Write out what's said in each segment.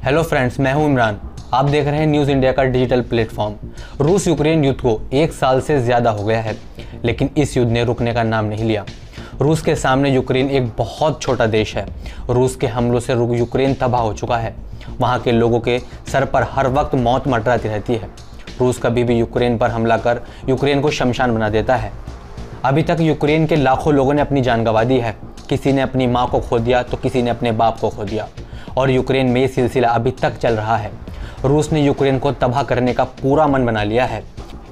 Hello friends, मैं हूं इमरान। आप देख रहे हैं न्यूज़ इंडिया का डिजिटल प्लेटफॉर्म। रूस यूक्रेन युद्ध को 1 साल से ज़्यादा हो गया है, लेकिन इस युद्ध ने रुकने का नाम नहीं लिया। रूस के सामने यूक्रेन एक बहुत छोटा देश है। रूस के हमलों से यूक्रेन तबाह हो चुका है। वहाँ के लोगों के सर पर हर वक्त मौत मंडराती रहती है। रूस कभी भी यूक्रेन पर हमला कर यूक्रेन को शमशान बना देता है। अभी तक यूक्रेन के लाखों लोगों ने अपनी जान गंवा दी है। किसी ने अपनी माँ को खो दिया तो किसी ने अपने बाप को खो दिया, और यूक्रेन में ये सिलसिला अभी तक चल रहा है। रूस ने यूक्रेन को तबाह करने का पूरा मन बना लिया है।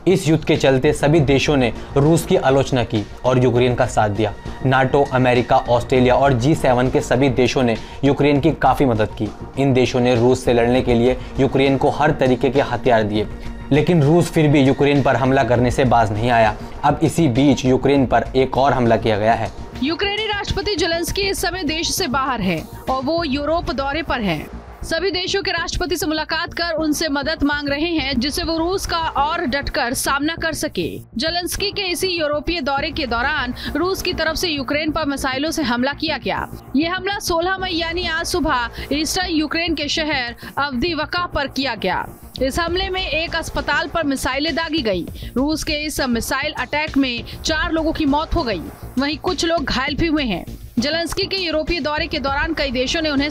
इस युद्ध के चलते सभी देशों ने रूस की आलोचना की और यूक्रेन का साथ दिया। नाटो, अमेरिका, ऑस्ट्रेलिया और G7 के सभी देशों ने यूक्रेन की काफ़ी मदद की। इन देशों ने रूस से लड़ने के लिए यूक्रेन को हर तरीके के हथियार दिए, लेकिन रूस फिर भी यूक्रेन पर हमला करने से बाज नहीं आया। अब इसी बीच यूक्रेन पर एक और हमला किया गया है। यूक्रेनी राष्ट्रपति जेलेंस्की इस समय देश से बाहर है और वो यूरोप दौरे पर हैं। सभी देशों के राष्ट्रपति से मुलाकात कर उनसे मदद मांग रहे हैं, जिससे वो रूस का और डटकर सामना कर सके। जेलेंस्की के इसी यूरोपीय दौरे के दौरान रूस की तरफ से यूक्रेन पर मिसाइलों से हमला किया गया। ये हमला 16 मई यानी आज सुबह ईस्टर्न यूक्रेन के शहर अवदीवका पर किया गया। इस हमले में एक अस्पताल पर मिसाइलें दागी गई। रूस के इस मिसाइल अटैक में 4 लोगों की मौत हो गई, वहीं कुछ लोग घायल भी हुए हैं। जेलेंस्की के यूरोपीय दौरे के दौरान कई देशों ने उन्हें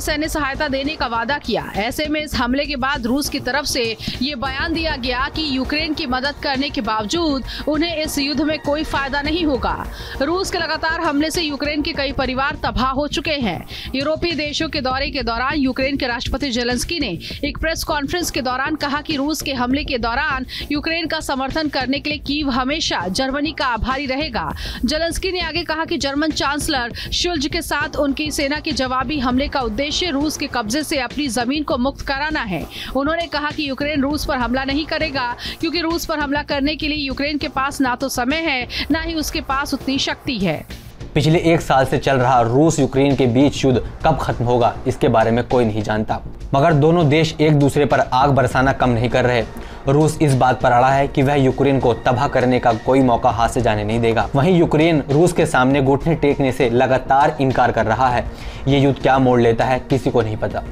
सैन्य सहायता देने का वादा किया। ऐसे में इस हमले के बाद रूस की तरफ से ये बयान दिया गया कि यूक्रेन की मदद करने के बावजूद उन्हें इस युद्ध में कोई फायदा नहीं होगा। रूस के लगातार हमले से यूक्रेन के कई परिवार तबाह हो चुके हैं। यूरोपीय देशों के दौरे के दौरान यूक्रेन के राष्ट्रपति जेलेंस्की ने एक प्रेस कॉन्फ्रेंस के दौरान कहा कि रूस के हमले के दौरान यूक्रेन का समर्थन करने के लिए कीव हमेशा जर्मनी का आभारी रहेगा। जेलेंस्की ने आगे कहा कि जर्मन चांसलर शुल्ज के साथ उनकी सेना के जवाबी हमले का उद्देश्य रूस के कब्जे से अपनी जमीन को मुक्त कराना है। उन्होंने कहा कि यूक्रेन रूस पर हमला नहीं करेगा, क्योंकि रूस पर हमला करने के लिए यूक्रेन के पास ना तो समय है, ना ही उसके पास उतनी शक्ति है। पिछले 1 साल से चल रहा रूस यूक्रेन के बीच युद्ध कब खत्म होगा, इसके बारे में कोई नहीं जानता, मगर दोनों देश एक दूसरे पर आग बरसाना कम नहीं कर रहे। रूस इस बात पर अड़ा है कि वह यूक्रेन को तबाह करने का कोई मौका हाथ से जाने नहीं देगा। वहीं यूक्रेन रूस के सामने घुटने टेकने से लगातार इनकार कर रहा है। ये युद्ध क्या मोड़ लेता है, किसी को नहीं पता।